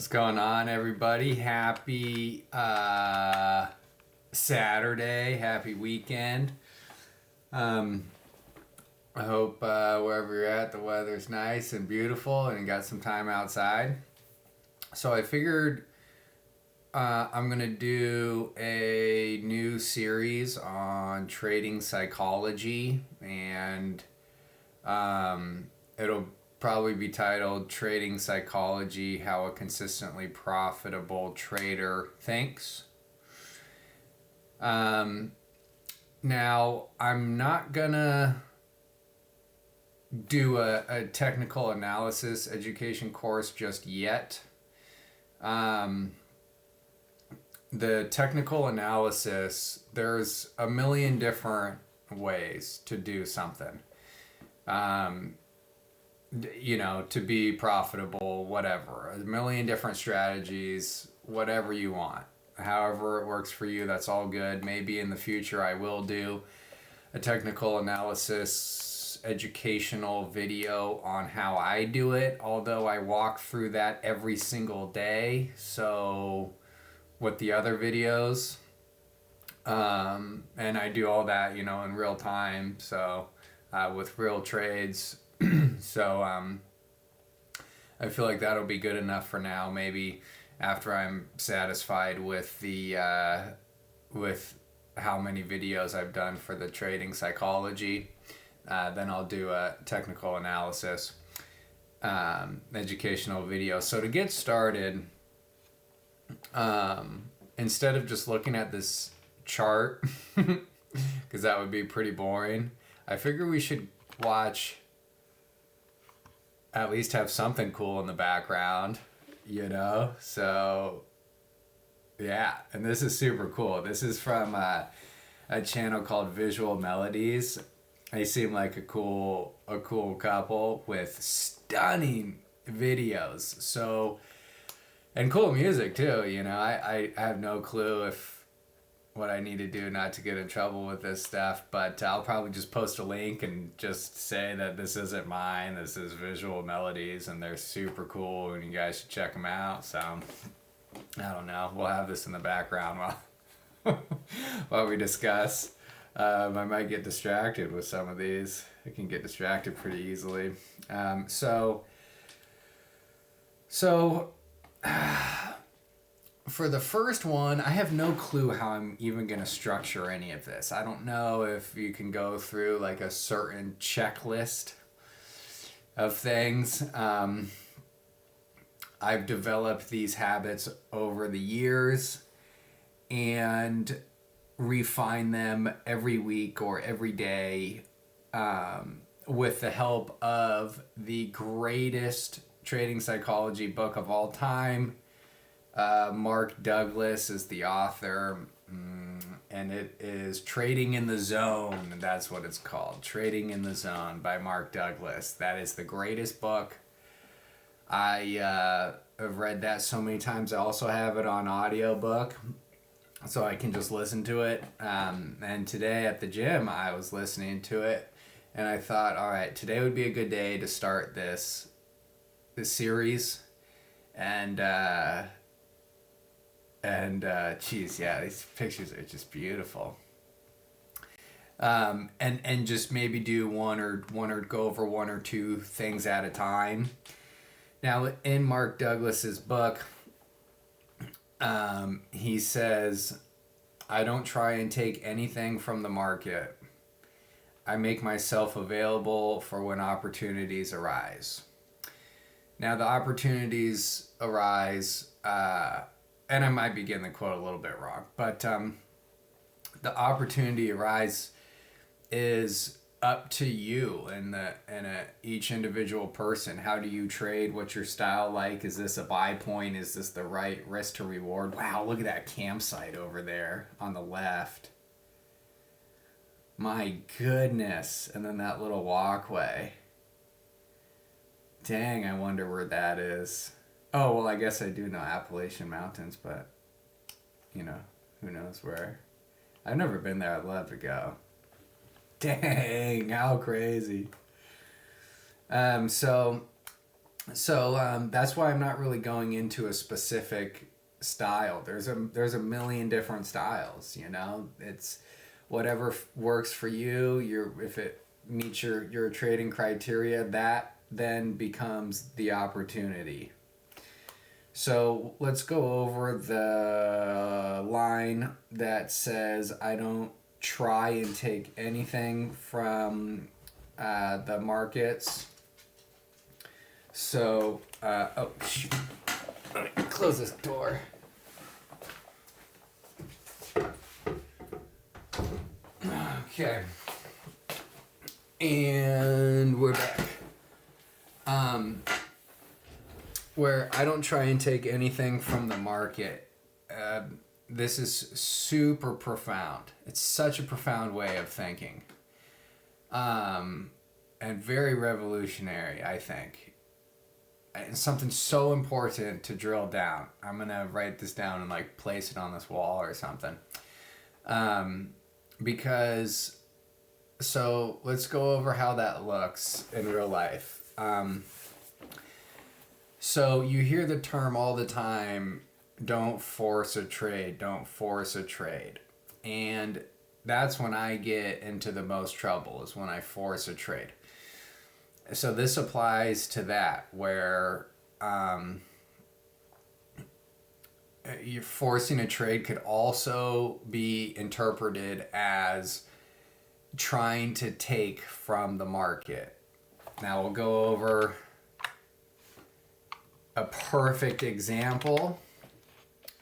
What's going on, everybody? Happy Saturday. Happy weekend. Um, I hope wherever you're at, the weather's nice and beautiful and you got some time outside. So I figured I'm going to do a new series on trading psychology, and it'll probably be titled Trading Psychology: How a Consistently Profitable Trader Thinks. Now, I'm not gonna do a technical analysis education course just yet. The technical analysis, there's a million different ways to do something. To be profitable, whatever. A million different strategies, whatever you want. However it works for you, that's all good. Maybe in the future I will do a technical analysis educational video on how I do it, although I walk through that every single day. So with the other videos, and I do all that, in real time. So with real trades. So I feel like that'll be good enough for now. Maybe after I'm satisfied with the with how many videos I've done for the trading psychology, then I'll do a technical analysis educational video. So to get started, instead of just looking at this chart, because that would be pretty boring, I figure we should watch, at least have something cool in the background, So, yeah, and this is super cool. This is from a channel called Visual Melodies. They seem like a cool couple with stunning videos. So, and cool music too. I have no clue if what I need to do not to get in trouble with this stuff, but I'll probably just post a link and just say that this isn't mine. This is Visual Melodies, and they're super cool, and you guys should check them out. So I don't know. We'll have this in the background while we discuss. I might get distracted with some of these. I can get distracted pretty easily. So. For the first one, I have no clue how I'm even going to structure any of this. I don't know if you can go through like a certain checklist of things. I've developed these habits over the years and refine them every week or every day, with the help of the greatest trading psychology book of all time. Mark Douglas is the author, and it is Trading in the Zone. That's what it's called. Trading in the Zone by Mark Douglas. That is the greatest book. I have read that so many times. I also have it on audiobook, so I can just listen to it. And today at the gym, I was listening to it, and I thought, all right, today would be a good day to start this series. Geez, yeah, these pictures are just beautiful. And just maybe do one or go over one or two things at a time. Now, in Mark Douglas's book, he says, I don't try and take anything from the market. I make myself available for when opportunities arise. Now, the opportunities arise, and I might be getting the quote a little bit wrong, but the opportunity arise is up to you and each individual person. How do you trade? What's your style like? Is this a buy point? Is this the right risk to reward? Wow, look at that campsite over there on the left. My goodness. And then that little walkway. Dang, I wonder where that is. Oh, well, I guess I do know Appalachian Mountains, but, who knows where. I've never been there. I'd love to go. Dang, how crazy. So So that's why I'm not really going into a specific style. There's a million different styles. It's whatever works for you. If it meets your trading criteria, that then becomes the opportunity. So let's go over the line that says I don't try and take anything from the markets. So, oh, shoot. Let me close this door. Okay. And we're back. Where I don't try and take anything from the market. This is super profound. It's such a profound way of thinking. And very revolutionary, I think. It's something so important to drill down. I'm going to write this down and like place it on this wall or something. Because, so let's go over how that looks in real life. So you hear the term all the time, don't force a trade, don't force a trade. And that's when I get into the most trouble, is when I force a trade. So this applies to that, where you're forcing a trade could also be interpreted as trying to take from the market. Now we'll go over a perfect example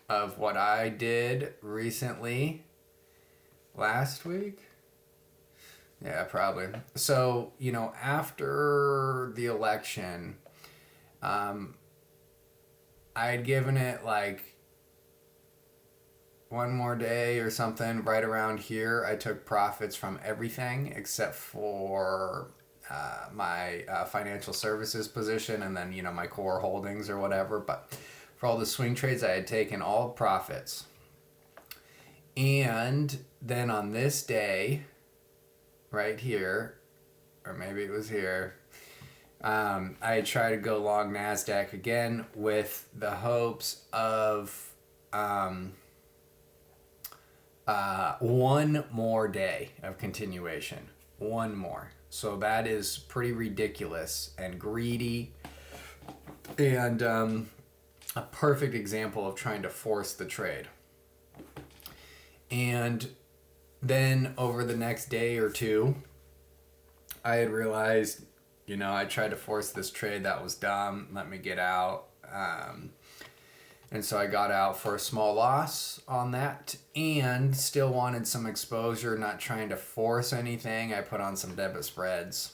of what I did recently last week. Yeah, probably. So, after the election, I had given it like one more day or something. Right around here, I took profits from everything except for my financial services position, and then my core holdings or whatever. But for all the swing trades, I had taken all profits. And then on this day, right here, or maybe it was here, I tried to go long NASDAQ again with the hopes of one more day of continuation. One more. So that is pretty ridiculous and greedy, and a perfect example of trying to force the trade. And then over the next day or two, I had realized, I tried to force this trade. That was dumb. Let me get out. And so I got out for a small loss on that, and still wanted some exposure, not trying to force anything. I put on some debit spreads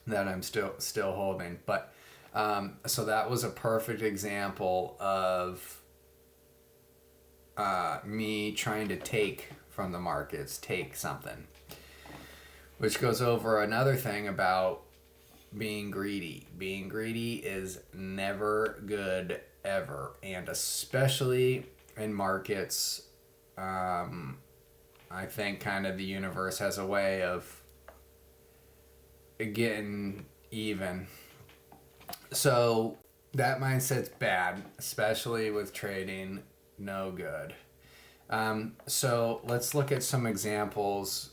that I'm still holding. But so that was a perfect example of me trying to take from the markets, take something. Which goes over another thing about being greedy. Being greedy is never good, ever. And especially in markets, I think kind of the universe has a way of getting even. So that mindset's bad, especially with trading. No good. So let's look at some examples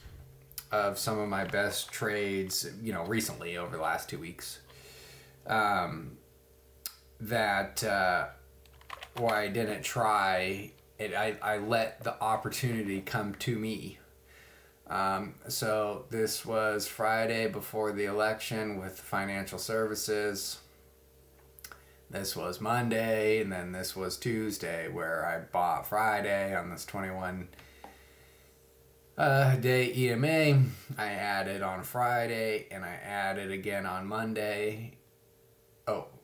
of some of my best trades, recently over the last 2 weeks. That why I didn't try it. I let the opportunity come to me. So this was Friday before the election with financial services. This was Monday, and then this was Tuesday, where I bought Friday on this 21 day EMA. I added on Friday, and I added again on Monday.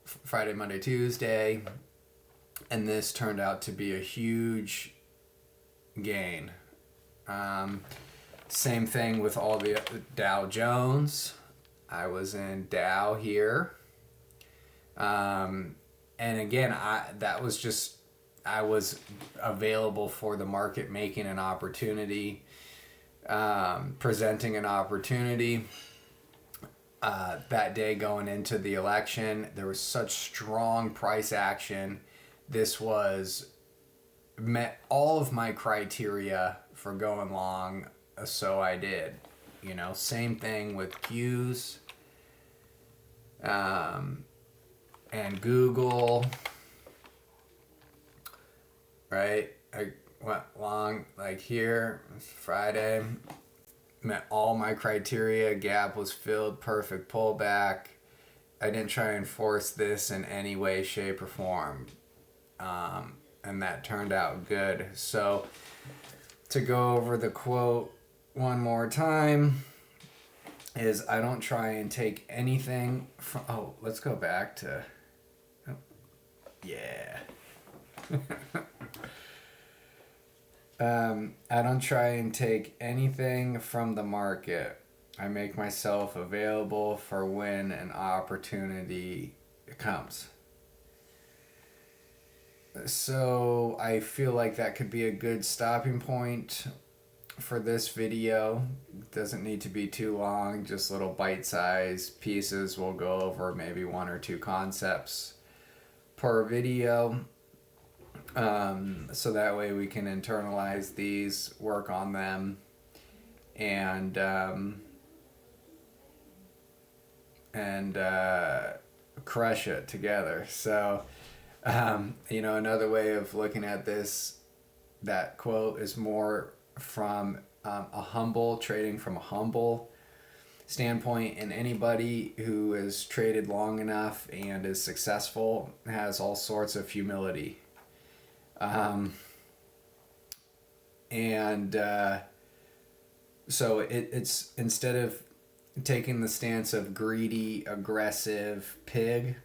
Friday, Monday, Tuesday. And this turned out to be a huge gain. Same thing with all the Dow Jones. I was in Dow here. And again, I was available for the market making an opportunity, presenting an opportunity. that day going into the election. There was such strong price action. This was met all of my criteria for going long, so I did. You know, same thing with Qs and Google, right? I went long like here, Friday, met all my criteria, gap was filled, perfect pullback. I didn't try and force this in any way, shape, or form. And that turned out good. So, to go over the quote one more time, is I don't try and take anything from. Oh, let's go back to. Oh, yeah. I don't try and take anything from the market. I make myself available for when an opportunity comes. So I feel like that could be a good stopping point for this video. It doesn't need to be too long, just little bite-sized pieces. We'll go over maybe one or two concepts per video. So that way we can internalize these, work on them, and crush it together. So, another way of looking at this, that quote is more from trading from a humble standpoint, and anybody who is traded long enough and is successful has all sorts of humility. So it's instead of taking the stance of greedy, aggressive pig,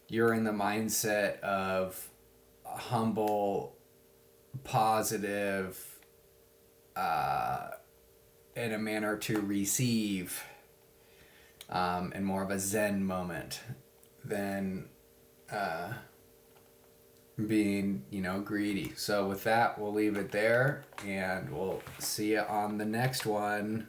you're in the mindset of humble, positive, in a manner to receive, in more of a Zen moment than being, greedy. So with that, we'll leave it there, and we'll see you on the next one.